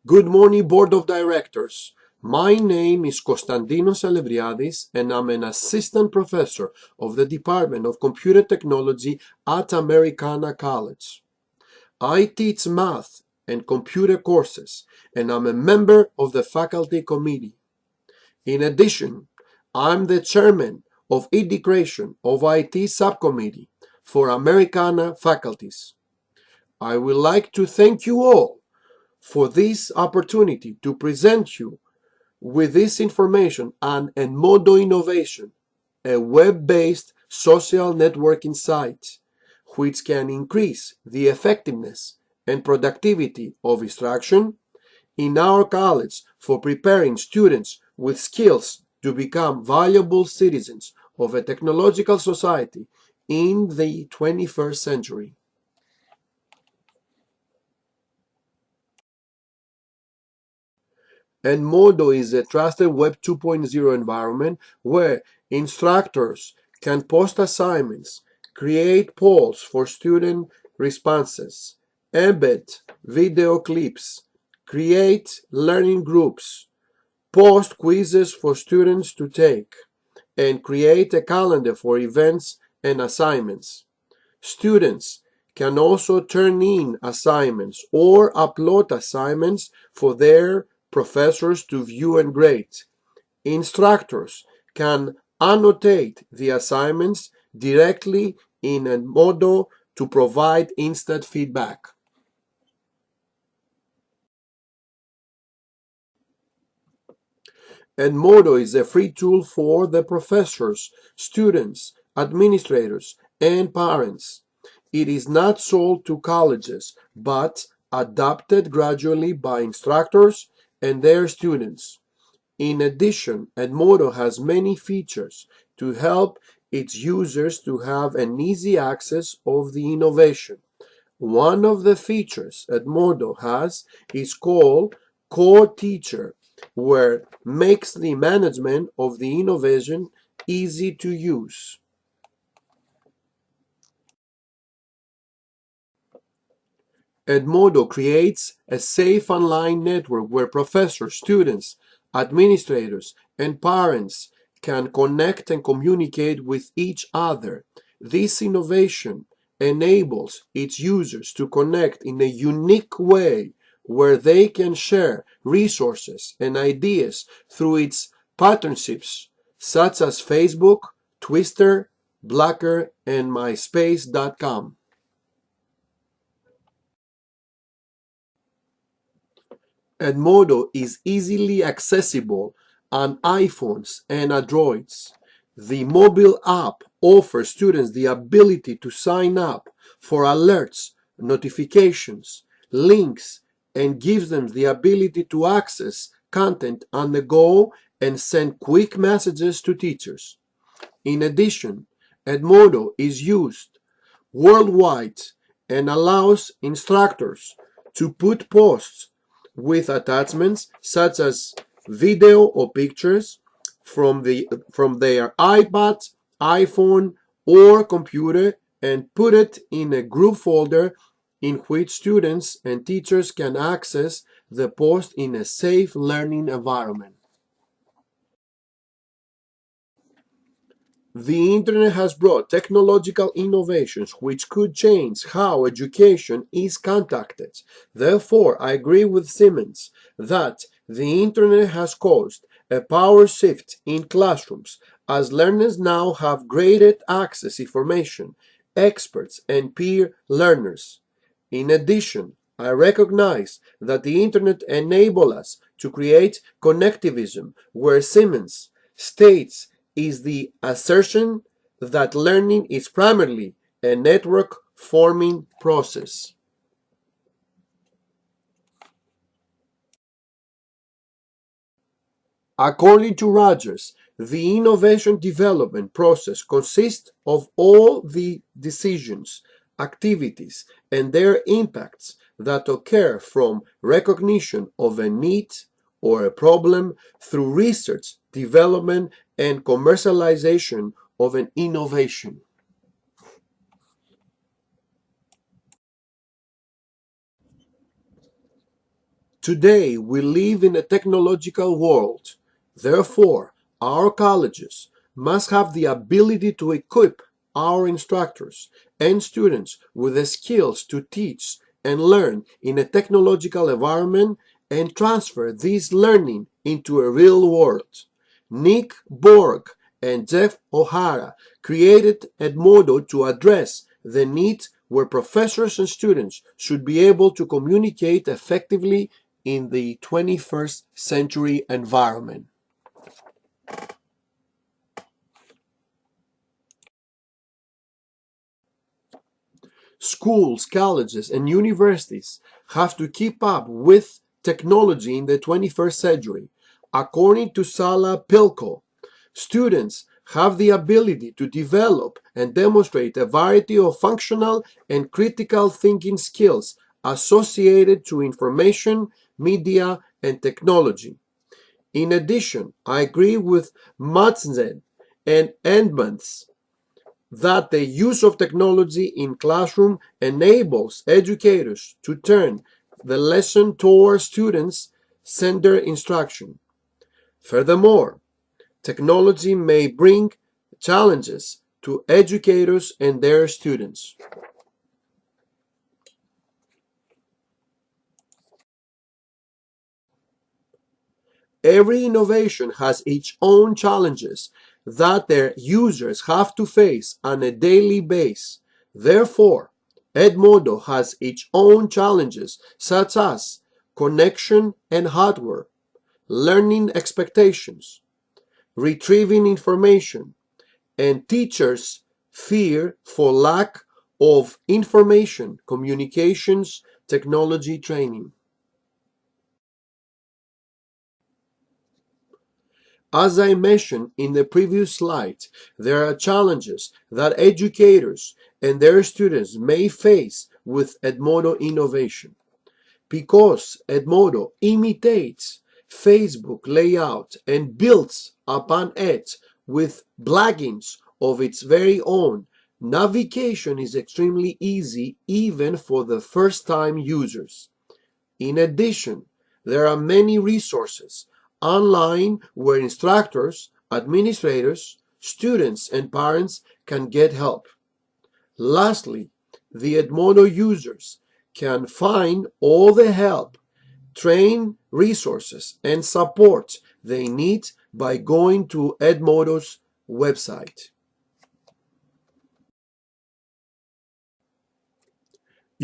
Good morning, Board of Directors. My name is Konstantinos Alevriadis, and I'm an assistant professor of the Department of Computer Technology at Americana College. I teach math and computer courses, and I'm a member of the faculty committee. In addition, I'm the chairman of Integration of IT Subcommittee for Americana faculties. I would like to thank you all for this opportunity to present you with this information on Edmodo Innovation, a web-based social networking site which can increase the effectiveness and productivity of instruction in our college for preparing students with skills to become valuable citizens of a technological society in the 21st century. Edmodo is a trusted Web 2.0 environment where instructors can post assignments, create polls for student responses, embed video clips, create learning groups, post quizzes for students to take, and create a calendar for events and assignments. Students can also turn in assignments or upload assignments for their professors to view and grade. Instructors can annotate the assignments directly in Edmodo to provide instant feedback. Edmodo is a free tool for the professors, students, administrators, and parents. It is not sold to colleges, but adopted gradually by instructors and their students. In addition, Edmodo has many features to help its users to have an easy access of the innovation. One of the features Edmodo has is called Core Teacher, where makes the management of the innovation easy to use. Edmodo creates a safe online network where professors, students, administrators, and parents can connect and communicate with each other. This innovation enables its users to connect in a unique way where they can share resources and ideas through its partnerships such as Facebook, Twitter, Blacker, and MySpace.com. Edmodo is easily accessible on iPhones and Androids. The mobile app offers students the ability to sign up for alerts, notifications, links, and gives them the ability to access content on the go and send quick messages to teachers. In addition, Edmodo is used worldwide and allows instructors to put posts with attachments such as video or pictures from their iPad, iPhone, or computer and put it in a group folder in which students and teachers can access the post in a safe learning environment. The internet has brought technological innovations which could change how education is conducted. Therefore, I agree with Simmons that the internet has caused a power shift in classrooms as learners now have greater access to information, experts, and peer learners. In addition, I recognize that the internet enables us to create connectivism where Simmons states is the assertion that learning is primarily a network forming process. According to Rogers, the innovation development process consists of all the decisions, activities, and their impacts that occur from recognition of a need or a problem through research, development, and commercialization of an innovation. Today, we live in a technological world. Therefore, our colleges must have the ability to equip our instructors and students with the skills to teach and learn in a technological environment and transfer this learning into a real world. Nick Borg and Jeff O'Hara created Edmodo to address the need where professors and students should be able to communicate effectively in the 21st century environment. Schools, colleges, and universities have to keep up with technology in the 21st century. According to Sala Pilko, students have the ability to develop and demonstrate a variety of functional and critical thinking skills associated to information, media, and technology. In addition, I agree with Madsen and Edmonds that the use of technology in classroom enables educators to turn the lesson towards students-centered instruction. Furthermore, technology may bring challenges to educators and their students. Every innovation has its own challenges that their users have to face on a daily basis. Therefore, Edmodo has its own challenges such as connection and hardware, learning expectations, retrieving information, and teachers' fear for lack of information, communications, technology training. As I mentioned in the previous slide, there are challenges that educators and their students may face with Edmodo innovation. Because Edmodo imitates Facebook layout and builds upon it with plugins of its very own, navigation is extremely easy even for the first-time users. In addition, there are many resources online where instructors, administrators, students, and parents can get help. Lastly, the Edmodo users can find all the help, train resources, and support they need by going to Edmodo's website.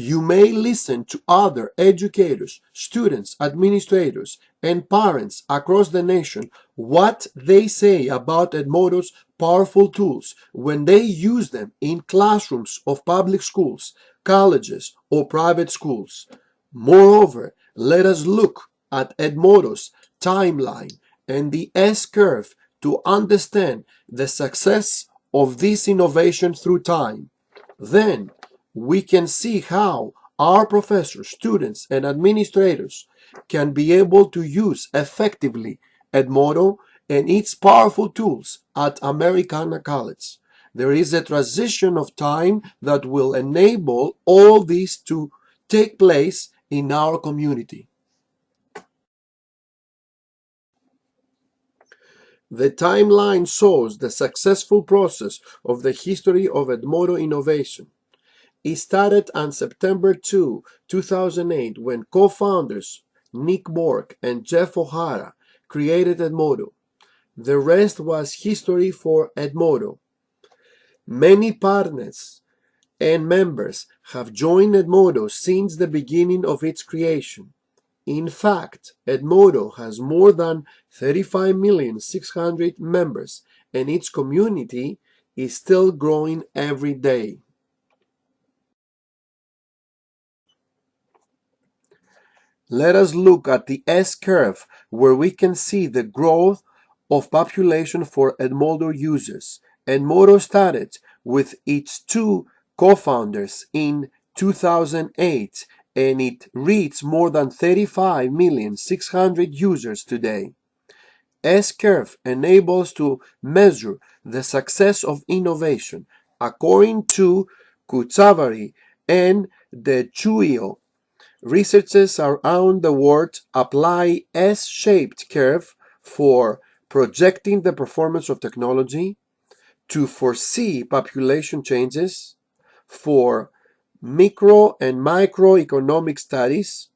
You may listen to other educators, students, administrators, and parents across the nation what they say about Edmodo's powerful tools when they use them in classrooms of public schools, colleges, or private schools. Moreover, let us look at Edmodo's timeline and the S-curve to understand the success of this innovation through time. Then, we can see how our professors, students, and administrators can be able to use effectively Edmodo and its powerful tools at Americana College. There is a transition of time that will enable all this to take place in our community. The timeline shows the successful process of the history of Edmodo innovation. It started on September 2, 2008, when co-founders Nick Borg and Jeff O'Hara created Edmodo. The rest was history for Edmodo. Many partners and members have joined Edmodo since the beginning of its creation. In fact, Edmodo has more than 35,600,000 members, and its community is still growing every day. Let us look at the S-curve where we can see the growth of population for Edmodo users. Edmodo started with its two co-founders in 2008 and it reached more than 35,600,000 users today. S-curve enables to measure the success of innovation. According to Kutsavari and De Chuyo, Researchers around the world apply S-shaped curve for projecting the performance of technology, to foresee population changes, for micro and microeconomic studies,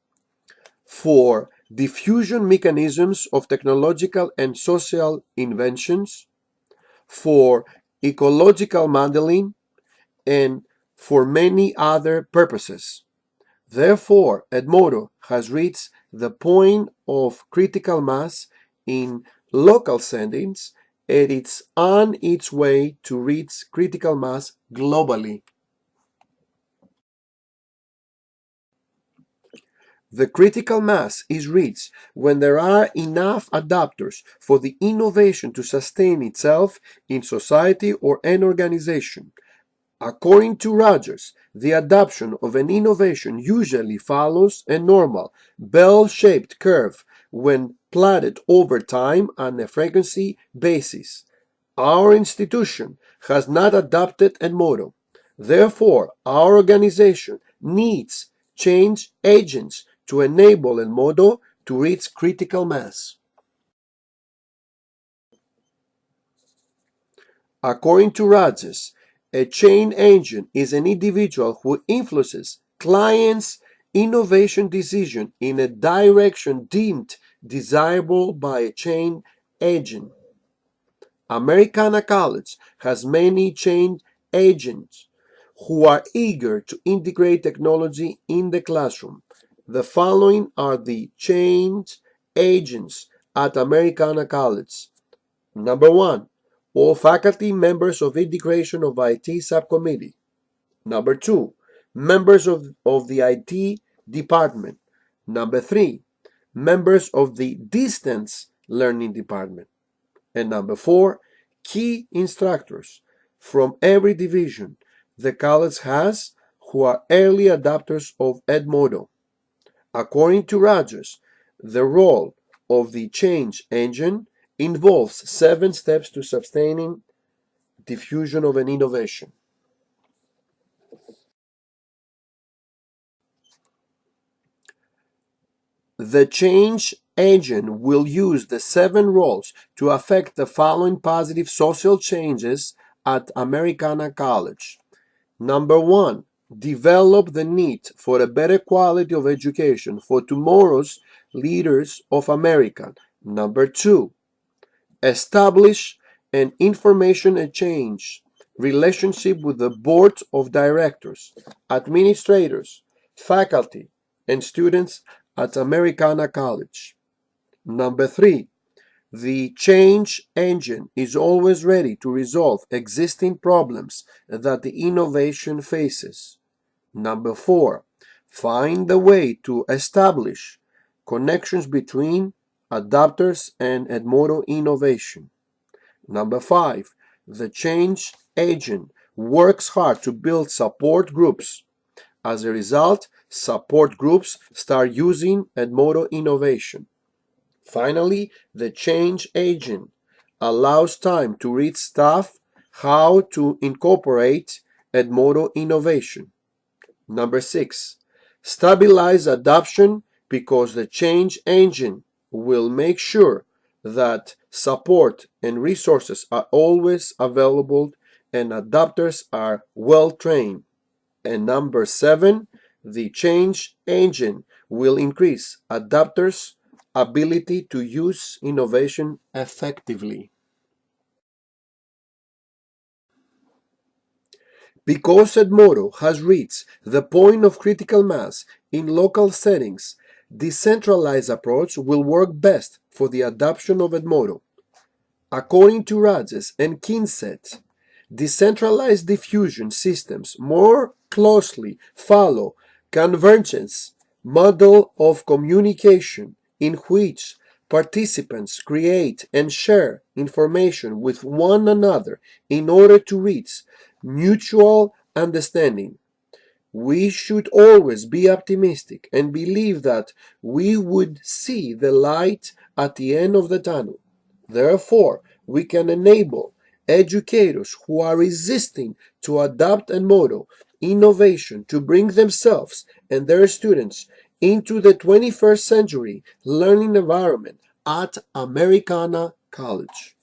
for diffusion mechanisms of technological and social inventions, for ecological modeling, and for many other purposes. Therefore, Edmodo has reached the point of critical mass in local settings and it's on its way to reach critical mass globally. The critical mass is reached when there are enough adapters for the innovation to sustain itself in society or an organization. According to Rogers, the adoption of an innovation usually follows a normal, bell-shaped curve when plotted over time on a frequency basis. Our institution has not adopted a model. Therefore, our organization needs change agents to enable a model to reach critical mass. According to Rogers, a change agent is an individual who influences clients' innovation decision in a direction deemed desirable by a change agent. Americana College has many change agents who are eager to integrate technology in the classroom. The following are the change agents at Americana College. Number one, all faculty members of integration of IT subcommittee. Number two, members of the IT department. Number three, members of the distance learning department. And number four, key instructors from every division the college has who are early adopters of Edmodo. According to Rogers, the role of the change engine involves 7 steps to sustaining diffusion of an innovation. The change agent will use the 7 roles to affect the following positive social changes at Americana College. Number 1, develop the need for a better quality of education for tomorrow's leaders of America. Number 2, establish an information exchange relationship with the board of directors, administrators, faculty, and students at Americana College. Number 3, the change engine is always ready to resolve existing problems that the innovation faces. Number 4, find the way to establish connections between adapters and Edmodo innovation. Number 5, the change agent works hard to build support groups. As a result, support groups start using Edmodo innovation. Finally, the change agent allows time to read staff how to incorporate Edmodo innovation. Number 6, stabilize adoption because the change engine will make sure that support and resources are always available and adopters are well trained. And number 7, the change engine will increase adopters' ability to use innovation effectively. Because Edmodo has reached the point of critical mass in local settings, decentralized approach will work best for the adoption of Edmodo. According to Rogers and Kinset, decentralized diffusion systems more closely follow convergence model of communication in which participants create and share information with one another in order to reach mutual understanding. We should always be optimistic and believe that we would see the light at the end of the tunnel. Therefore, we can enable educators who are resisting to adopt and model innovation to bring themselves and their students into the 21st century learning environment at Americana College.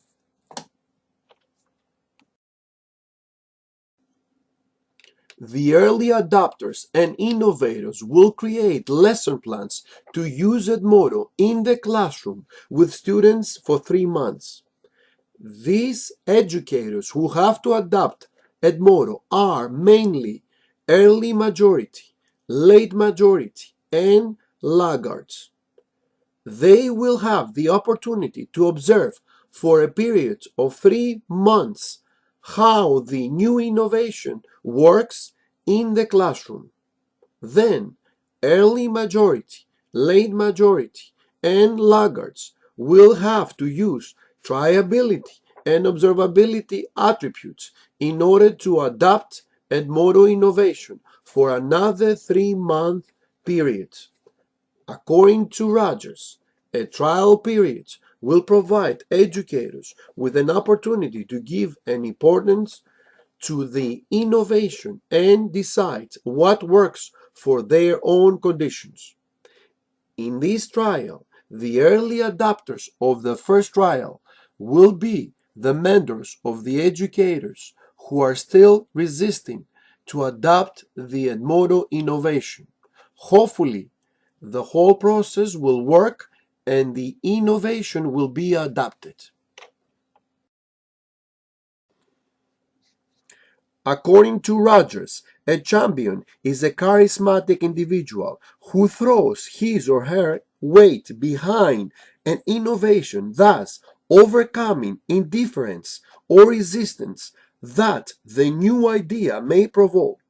The early adopters and innovators will create lesson plans to use Edmodo in the classroom with students for 3 months. These educators who have to adopt Edmodo are mainly early majority, late majority, and laggards. They will have the opportunity to observe for a period of 3 months how the new innovation works in the classroom. Then, early majority, late majority, and laggards will have to use triability and observability attributes in order to adapt Edmodo innovation for another 3-month period. According to Rogers, a trial period will provide educators with an opportunity to give an importance to the innovation and decide what works for their own conditions. In this trial, the early adopters of the first trial will be the mentors of the educators who are still resisting to adopt the Edmodo innovation. Hopefully, the whole process will work and the innovation will be adopted. According to Rogers, a champion is a charismatic individual who throws his or her weight behind an innovation, thus overcoming indifference or resistance that the new idea may provoke.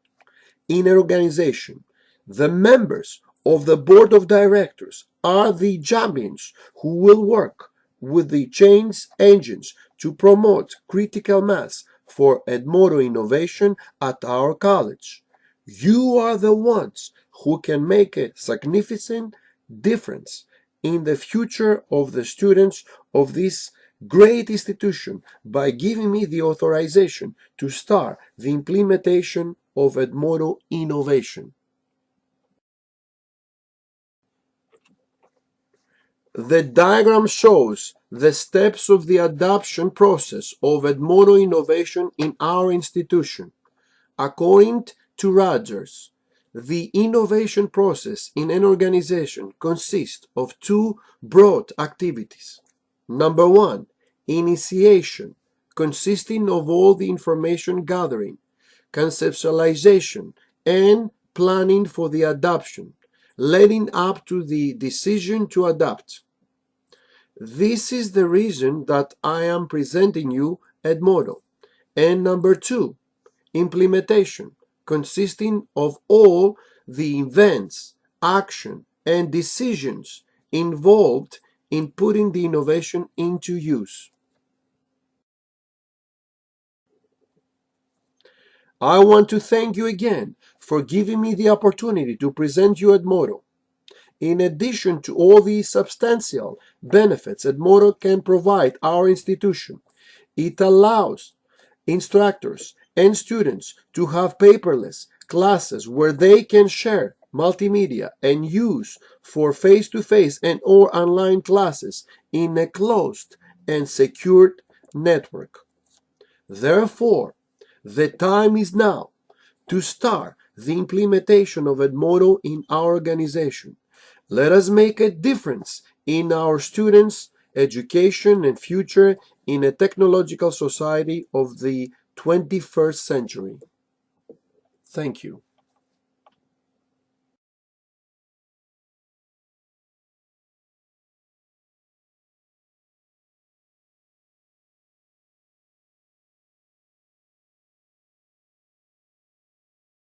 In an organization, the members of the board of directors are the champions who will work with the change agents to promote critical mass for Edmodo innovation at our college. You are the ones who can make a significant difference in the future of the students of this great institution by giving me the authorization to start the implementation of Edmodo innovation. The diagram shows the steps of the adoption process of Edmodo innovation in our institution. According to Rogers, the innovation process in an organization consists of 2 broad activities. Number 1, initiation, consisting of all the information gathering, conceptualization, and planning for the adoption, leading up to the decision to adopt. This is the reason that I am presenting you Edmodo. And number 2, implementation, consisting of all the events, action, and decisions involved in putting the innovation into use. I want to thank you again for giving me the opportunity to present you Edmodo. In addition to all the substantial benefits Edmodo can provide our institution, it allows instructors and students to have paperless classes where they can share multimedia and use for face-to-face and or online classes in a closed and secured network. Therefore, the time is now to start the implementation of Edmodo in our organization. Let us make a difference in our students' education and future in a technological society of the 21st century. Thank you.